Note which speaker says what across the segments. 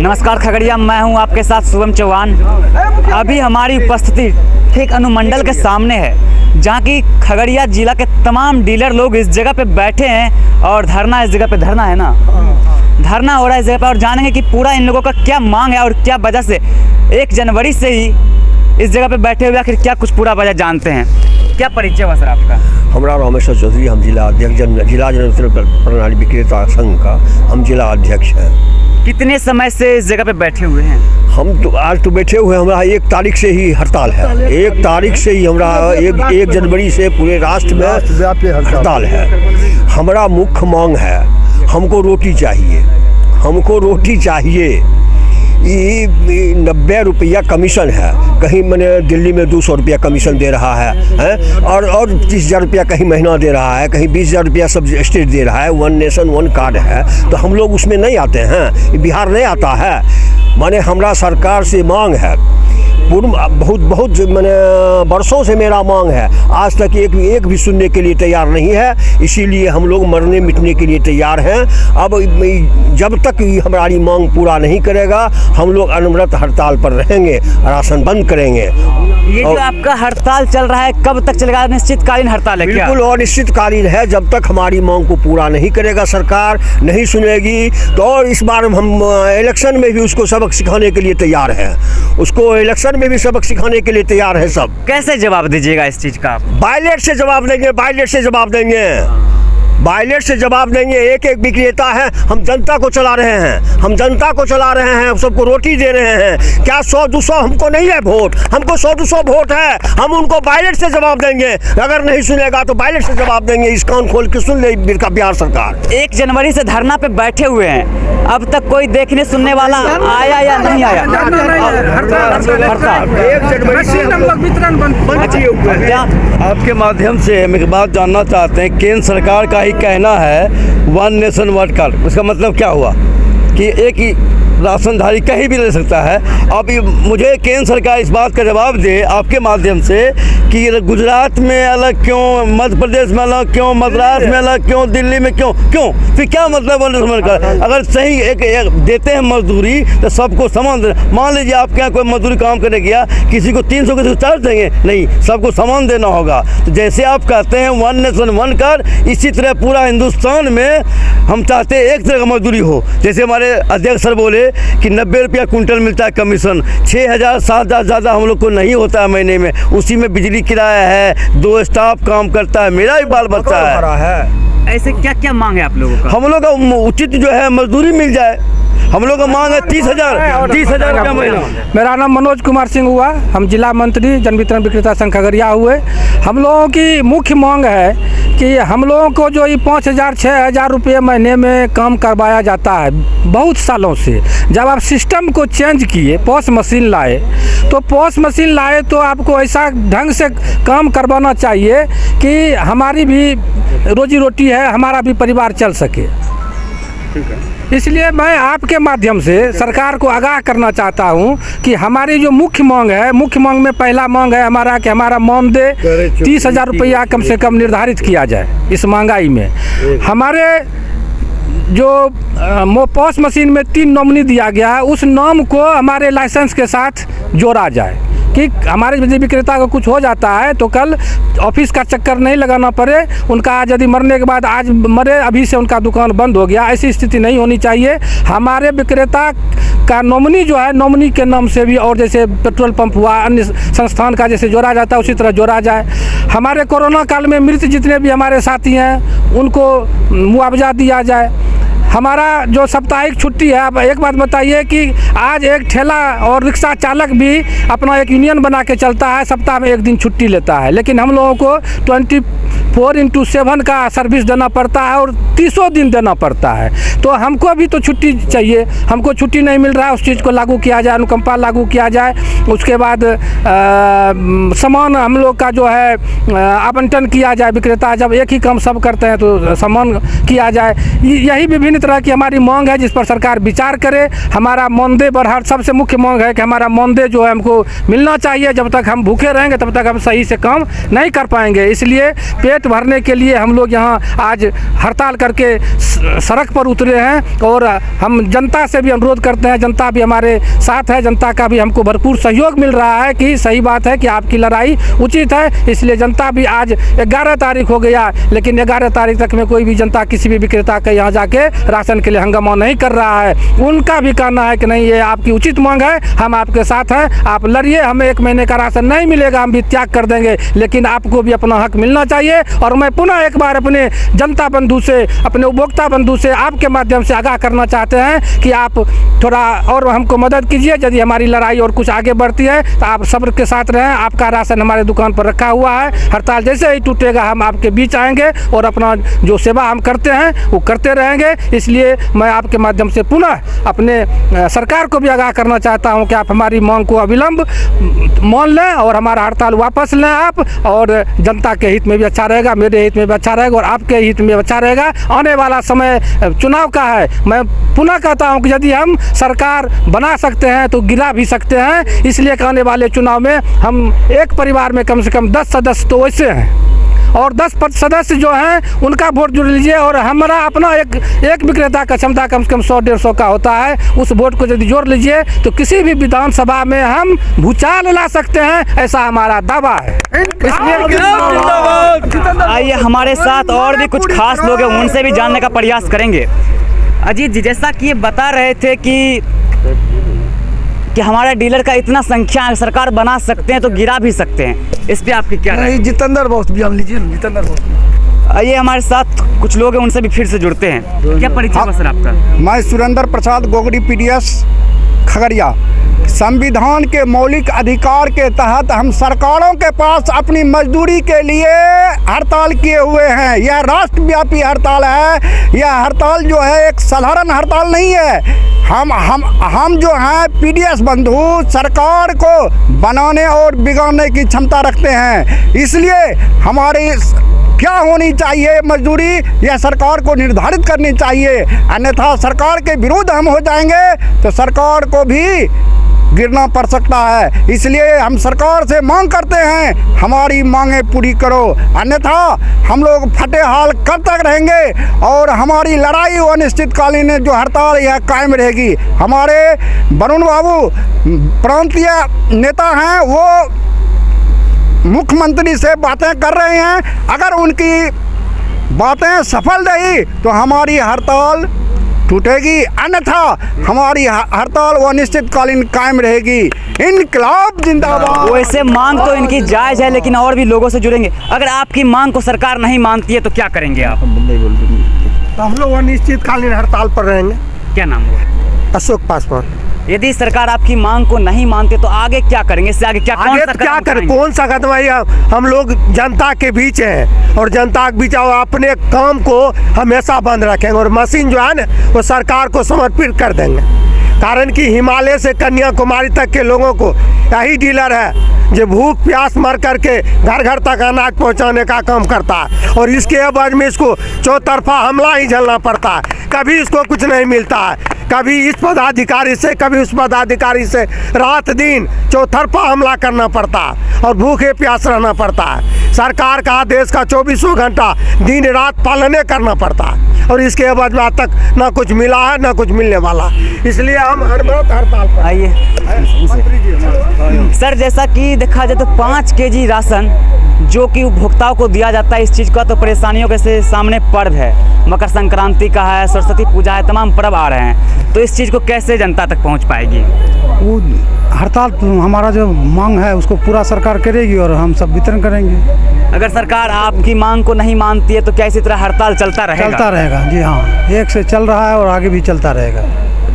Speaker 1: नमस्कार खगड़िया, मैं हूं आपके साथ शुभम चौहान। अभी हमारी उपस्थिति ठीक अनुमंडल के सामने है, जहां की खगड़िया जिला के तमाम डीलर लोग इस जगह पे बैठे हैं और धरना इस जगह पे धरना है ना धरना हो रहा है इस जगह पे। और जानेंगे कि पूरा इन लोगों का क्या मांग है और क्या वजह से 1 जनवरी से ही इस जगह पे बैठे हुए, आखिर क्या कुछ पूरा वजह जानते हैं। क्या परिचय हुआ सर आपका?
Speaker 2: हमारा रामेश्वर चौधरी, हम जिला अध्यक्ष जिला जन प्रणाली विक्रेता संघ का हम जिला अध्यक्ष हैं।
Speaker 1: कितने समय से इस जगह पे बैठे हुए हैं?
Speaker 2: हम तो आज तो बैठे हुए, हमारा 1 तारीख से ही हड़ताल है। 1 तारीख से ही हमारा 1 जनवरी से पूरे राष्ट्र में हड़ताल है। हमारा मुख्य मांग है, हमको रोटी चाहिए, हमको रोटी चाहिए। ये 90 रुपया कमीशन है, कहीं मैंने दिल्ली में 200 रुपया कमीशन दे रहा है और 30,000 रुपया कहीं महीना दे रहा है, कहीं 20,000 रुपया सब स्टेट दे रहा है। 1 नेशन 1 कार्ड है, तो हम लोग उसमें नहीं आते हैं, बिहार नहीं आता है। माने हमारा सरकार से मांग है, बहुत मैंने बरसों से मेरा मांग है, आज तक एक भी सुनने के लिए तैयार नहीं है। इसीलिए हम लोग मरने मिटने के लिए तैयार हैं। अब जब तक हमारी मांग पूरा नहीं करेगा, हम लोग अनवरत हड़ताल पर रहेंगे, राशन बंद करेंगे।
Speaker 1: ये जो आपका हड़ताल चल रहा है, कब तक चलेगा? निश्चितकालीन हड़ताल है क्या?
Speaker 2: बिल्कुल अनिश्चितकालीन है। जब तक हमारी मांग को पूरा नहीं करेगा, सरकार नहीं सुनेगी, तो और इस बार हम इलेक्शन में भी उसको सबक सिखाने के लिए तैयार हैं। उसको इलेक्शन में भी सबक सिखाने के लिए तैयार है सब।
Speaker 1: कैसे जवाब दीजिएगा इस चीज का?
Speaker 2: बायलेट से जवाब देंगे, बायलेट से जवाब देंगे, बायलेट से जवाब देंगे। एक विक्रेता है, हम जनता को चला रहे हैं, हम जनता को चला रहे हैं, सबको रोटी दे रहे हैं। क्या 100-200 हमको नहीं है वोट? हमको 100-200 वोट है। हम उनको बायलेट से जवाब देंगे। अगर नहीं सुनेगा तो बायलेट से जवाब देंगे। इस कान खोल के सुन ले बिहार सरकार।
Speaker 1: 1 जनवरी से धरना पे बैठे हुए हैं, अब तक कोई देखने सुनने वाला आया या नहीं आया?
Speaker 3: आपके माध्यम से हम एक बात जानना चाहते हैं। केंद्र सरकार का ही कहना है 1 नेशन 1 कार्ड, उसका मतलब क्या हुआ कि एक ही राशनधारी कहीं भी ले सकता है। अब मुझे केंद्र सरकार इस बात का जवाब दे आपके माध्यम से कि गुजरात में अलग क्यों, मध्य प्रदेश में अलग क्यों, मद्रास में अलग क्यों, दिल्ली में क्यों फिर क्या मतलब 1 नेशन 1 कार्ड? अगर सही एक देते हैं मजदूरी तो सबको समान देना। मान लीजिए आपके यहाँ कोई मजदूरी काम करने गया, किसी को 300, किसी को 400 देंगे, नहीं, सबको समान देना होगा। तो जैसे आप कहते हैं 1 नेशन 1 कार्ड, इसी तरह पूरा हिंदुस्तान में हम चाहते हैं एक तरह का मजदूरी हो। जैसे हमारे अध्यक्ष सर बोले कि 90 रुपया कुंटल मिलता है कमीशन, 6,000 7,000 ज़्यादा हम लोग को नहीं होता है महीने में। उसी में बिजली किराया है, 2 स्टाफ काम करता है, मेरा भी बाल बच्चा है।
Speaker 1: ऐसे क्या क्या मांग है आप लोगों का?
Speaker 3: हम लोग का उचित जो है मजदूरी मिल जाए। हम लोग का मांग है 30,000 रुपया महीना।
Speaker 4: मेरा नाम मनोज कुमार सिंह हुआ, हम जिला मंत्री जन वितरण विक्रेता संघ खगड़िया हुए। हम लोगों की मुख्य मांग है कि हम लोगों को जो ये 5,000 6,000 रुपये महीने में काम करवाया जाता है बहुत सालों से। जब आप सिस्टम को चेंज किए, पॉस मशीन लाए, तो पॉस मशीन लाए तो आपको ऐसा ढंग से काम करवाना चाहिए कि हमारी भी रोजी रोटी है, हमारा भी परिवार चल सके। इसलिए मैं आपके माध्यम से सरकार को आगाह करना चाहता हूं कि हमारी जो मुख्य मांग है, मुख्य मांग में पहला मांग है हमारा कि हमारा मानदेय 30,000 रुपया कम से कम निर्धारित किया जाए। इस महंगाई में हमारे जो पॉस मशीन में 3 नॉमिनी दिया गया है, उस नाम को हमारे लाइसेंस के साथ जोड़ा जाए कि हमारे बिजली विक्रेता को कुछ हो जाता है तो कल ऑफिस का चक्कर नहीं लगाना पड़े। उनका आज यदि मरने के बाद आज मरे, अभी से उनका दुकान बंद हो गया, ऐसी स्थिति नहीं होनी चाहिए। हमारे विक्रेता का नॉमिनी जो है, नॉमिनी के नाम से भी, और जैसे पेट्रोल पंप हुआ, अन्य संस्थान का जैसे जोड़ा जाता है उसी तरह जोड़ा जाए। हमारे कोरोना काल में मृत जितने भी हमारे साथी हैं उनको मुआवजा दिया जाए। हमारा जो साप्ताहिक छुट्टी है, आप एक बात बताइए कि आज एक ठेला और रिक्शा चालक भी अपना एक यूनियन बना के चलता है, सप्ताह में 1 दिन छुट्टी लेता है, लेकिन हम लोगों को 24/7 का सर्विस देना पड़ता है और 30 दिन देना पड़ता है। तो हमको भी तो छुट्टी चाहिए, हमको छुट्टी नहीं मिल रहा है, उस चीज़ को लागू किया जाए, अनुकंपा लागू किया जाए। उसके बाद सामान हम लोग का जो है आवंटन किया जाए। विक्रेता जब एक ही काम सब करते हैं तो सामान किया जाए। यही विभिन्न तरह की हमारी मांग है जिस पर सरकार विचार करे। हमारा मानदेय बढ़ा, सबसे मुख्य मांग है कि हमारा मानदेय जो है हमको मिलना चाहिए। जब तक हम भूखे रहेंगे तब तक हम सही से काम नहीं कर पाएंगे। इसलिए पेट भरने के लिए हम लोग यहाँ आज हड़ताल करके सड़क पर उतरे हैं और हम जनता से भी अनुरोध करते हैं, जनता भी हमारे साथ है, जनता का भी हमको भरपूर सहयोग मिल रहा है कि सही बात है कि आपकी लड़ाई उचित है। इसलिए जनता भी आज 11 तारीख हो गया, लेकिन 11 तारीख तक में कोई भी जनता किसी भी विक्रेता के यहाँ जाके राशन के लिए हंगामा नहीं कर रहा है। उनका भी कहना है कि नहीं, ये आपकी उचित मांग है, हम आपके साथ हैं, आप लड़िए, हमें 1 महीने का राशन नहीं मिलेगा, हम भी त्याग कर देंगे, लेकिन आपको भी अपना हक मिलना चाहिए। और मैं पुनः एक बार अपने जनता बंधु से, अपने उपभोक्ता बंधु से आपके माध्यम से आगाह करना चाहते हैं कि आप थोड़ा और हमको मदद कीजिए। यदि हमारी लड़ाई और कुछ आगे बढ़ती है तो आप सब्र के साथ रहें। आपका राशन हमारे दुकान पर रखा हुआ है, हड़ताल जैसे ही टूटेगा हम आपके बीच आएंगे और अपना जो सेवा हम करते हैं वो करते रहेंगे। इसलिए मैं आपके माध्यम से पुनः अपने सरकार को भी आगाह करना चाहता हूं कि आप हमारी मांग को अविलंब मान लें और हमारा हड़ताल वापस लें आप, और जनता के हित में भी अच्छा रहेगा, मेरे हित में भी अच्छा रहेगा और आपके हित में अच्छा रहेगा। आने वाला समय चुनाव का है, मैं पुनः कहता हूं कि यदि हम सरकार बना सकते हैं तो गिरा भी सकते हैं। इसलिए आने वाले चुनाव में हम एक परिवार में कम से कम 10 सदस्य तो वैसे हैं और 10 सदस्य जो हैं उनका वोट जोड़ लीजिए और हमारा अपना एक विक्रेता का क्षमता कम से कम 100-150 का होता है, उस वोट को यदि जोड़ लीजिए तो किसी भी विधानसभा में हम भूचाल ला सकते हैं, ऐसा हमारा दावा है।
Speaker 1: आइए हमारे साथ और भी कुछ खास लोग हैं, उनसे भी जानने का प्रयास करेंगे। अजीत जी, जैसा कि ये बता रहे थे कि हमारा डीलर का इतना संख्या है, सरकार बना सकते हैं तो गिरा भी सकते हैं, इस पे आपकी क्या राय है?
Speaker 5: जितेंद्र बोस भी हम लीजिए, जितेंद्र बोस।
Speaker 1: आइए हमारे साथ कुछ लोग हैं, उनसे भी फिर से जुड़ते हैं। क्या परिचय हुआ सर आपका?
Speaker 5: मैं सुरेंद्र प्रसाद गोगड़ी पीडीएस खगड़िया। संविधान के मौलिक अधिकार के तहत हम सरकारों के पास अपनी मजदूरी के लिए हड़ताल किए हुए हैं। यह राष्ट्रव्यापी हड़ताल है। यह हड़ताल जो है एक साधारण हड़ताल नहीं है। हम जो हैं पीडीएस बंधु सरकार को बनाने और बिगाड़ने की क्षमता रखते हैं। इसलिए हमारी क्या होनी चाहिए मजदूरी, यह सरकार को निर्धारित करनी चाहिए, अन्यथा सरकार के विरुद्ध हम हो जाएंगे तो सरकार को भी गिरना पड़ सकता है। इसलिए हम सरकार से मांग करते हैं, हमारी मांगें पूरी करो, अन्यथा हम लोग फटे हाल कब तक रहेंगे और हमारी लड़ाई अनिश्चितकालीन जो हड़ताल यह कायम रहेगी। हमारे वरुण बाबू प्रांतीय नेता हैं, वो मुख्यमंत्री से बातें कर रहे हैं, अगर उनकी बातें सफल रही तो हमारी हड़ताल टूटेगी, अन्यथा हमारी हड़ताल वो अनिश्चितकालीन कायम रहेगी। इनकलाब जिंदाबाद।
Speaker 1: वैसे मांग तो इनकी जायज़ है, लेकिन और भी लोगों से जुड़ेंगे। अगर आपकी मांग को सरकार नहीं मानती है तो क्या करेंगे आप?
Speaker 2: तो हम लोग अनिश्चितकालीन हड़ताल पर रहेंगे।
Speaker 1: क्या नाम हुआ?
Speaker 2: अशोक पासवान।
Speaker 1: यदि सरकार आपकी मांग को नहीं मानती तो आगे क्या करेंगे? इससे आगे क्या
Speaker 2: कौन सा कदम है? हम लोग जनता के बीच हैं और जनता के बीच अपने काम को हमेशा बंद रखेंगे और मशीन जो है ना वो सरकार को समर्पित कर देंगे। कारण कि हिमालय से कन्याकुमारी तक के लोगों को यही डीलर है जो भूख प्यास मर करके घर घर तक अनाज पहुंचाने का काम करता है और इसके एवज में इसको चौतरफा हमला ही झेलना पड़ता है। कभी इसको कुछ नहीं मिलता है, कभी इस पदाधिकारी से कभी उस पदाधिकारी से रात दिन चौतरफा हमला करना पड़ता है और भूखे प्यास रहना पड़ता है। सरकार का आदेश का 24 घंटा दिन रात पालने करना पड़ता है और इसके एवज में आज तक ना कुछ मिला है ना कुछ मिलने वाला। इसलिए हम हड़ताल पर।
Speaker 1: आइए सर, जैसा कि देखा जाए तो 5 केजी राशन जो कि उपभोक्ताओं को दिया जाता है, इस चीज़ का तो परेशानियों के सामने पर्व है, मकर संक्रांति का है, सरस्वती पूजा है, तमाम पर्व आ रहे हैं, तो इस चीज़ को कैसे जनता तक पहुंच पाएगी?
Speaker 6: वो हड़ताल हमारा जो मांग है उसको पूरा सरकार करेगी और हम सब वितरण करेंगे।
Speaker 1: अगर सरकार आपकी मांग को नहीं मानती है तो क्या इसी तरह हड़ताल चलता रहेगा?
Speaker 6: चलता रहेगा जी हाँ, एक से चल रहा है और आगे भी चलता रहेगा।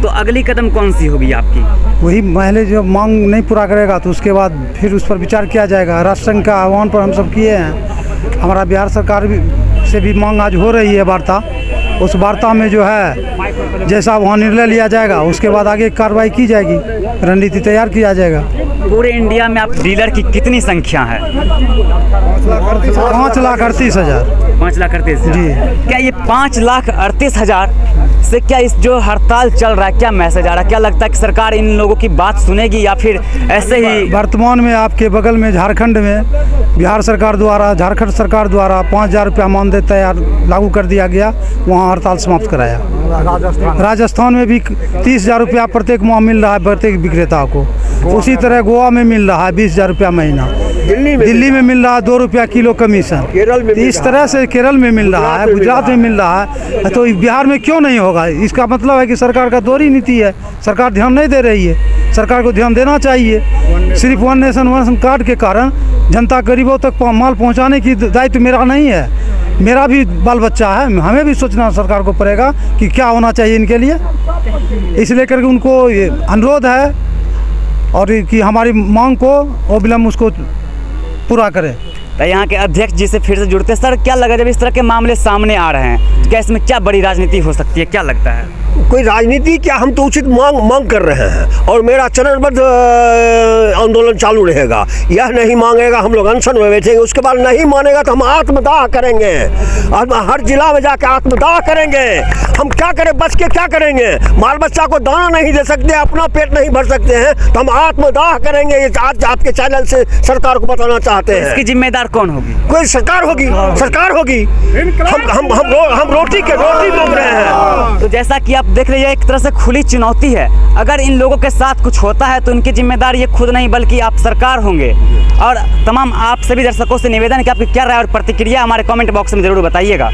Speaker 1: तो अगली कदम कौन सी होगी आपकी?
Speaker 6: वही पहले जो मांग नहीं पूरा करेगा तो उसके बाद फिर उस पर विचार किया जाएगा। राष्ट्र संघ का आह्वान पर हम सब किए हैं। हमारा बिहार सरकार से भी मांग आज हो रही है वार्ता। उस वार्ता में जो है जैसा वहाँ निर्णय लिया जाएगा उसके बाद आगे कार्रवाई की जाएगी, रणनीति तैयार किया जाएगा।
Speaker 1: पूरे इंडिया में आप डीलर की कितनी संख्या है?
Speaker 6: 5,38,000।
Speaker 1: 5,38,000
Speaker 6: जी।
Speaker 1: क्या ये 5,38,000 से क्या इस जो हड़ताल चल रहा है क्या मैसेज आ रहा है? क्या लगता है कि सरकार इन लोगों की बात सुनेगी या फिर ऐसे ही?
Speaker 6: वर्तमान में आपके बगल में झारखंड में बिहार सरकार द्वारा, झारखंड सरकार द्वारा 5,000 रुपया मानदेय तैयार लागू कर दिया गया, वहाँ हड़ताल समाप्त कराया। राजस्थान में भी 30,000 रुपया प्रत्येक माह मिल रहा है प्रत्येक विक्रेता को। उसी तरह गोवा में मिल रहा है 20,000 रुपया महीना। दिल्ली में मिल रहा है 2 रुपया किलो कमीशन।
Speaker 2: केरल में
Speaker 6: इस तरह से केरल में मिल रहा है, गुजरात में मिल रहा है, तो बिहार में क्यों नहीं होगा? इसका मतलब है कि सरकार का दोहरी नीति है, सरकार ध्यान नहीं दे रही है। सरकार को ध्यान देना चाहिए। सिर्फ one nation one ration card के कारण जनता गरीबों तक माल पहुंचाने की दायित्व मेरा नहीं है, मेरा भी बाल बच्चा है। हमें भी सोचना सरकार को पड़ेगा कि क्या होना चाहिए इनके लिए। इसलिए करके उनको ये अनुरोध है और कि हमारी मांग को अविलंब उसको पूरा करें।
Speaker 1: तो यहाँ के अध्यक्ष जी से फिर से जुड़ते हैं। सर, क्या लगा जब इस तरह के मामले सामने आ रहे हैं, क्या इसमें क्या बड़ी राजनीति हो सकती है, क्या लगता है?
Speaker 2: कोई राजनीति क्या, हम तो उचित मांग कर रहे हैं और मेरा चरणबद्ध आंदोलन चालू रहेगा। यह नहीं मांगेगा हम लोग अनशन में बैठेंगे, उसके बाद नहीं मानेगा तो हम आत्मदाह करेंगे। हर जिला में जाकर आत्मदाह करेंगे। हम क्या करें, बच के क्या करेंगे? बाल बच्चा को दाना नहीं दे सकते, अपना पेट नहीं भर सकते हैं, तो हम आत्मदाह करेंगे। ये आज आपके चैनल से सरकार को बताना चाहते हैं।
Speaker 1: इसकी जिम्मेदार कौन होगी?
Speaker 2: कोई सरकार होगी, सरकार होगी। हम रोटी मांग रहे हैं।
Speaker 1: तो जैसा कि आप देख रहे हैं, एक तरह से खुली चुनौती है। अगर इन लोगों के साथ कुछ होता है तो इनकी जिम्मेदार ये खुद नहीं बल्कि आप सरकार होंगे। और तमाम आप सभी दर्शकों से निवेदन है कि आपकी क्या राय और प्रतिक्रिया हमारे कमेंट बॉक्स में ज़रूर बताइएगा।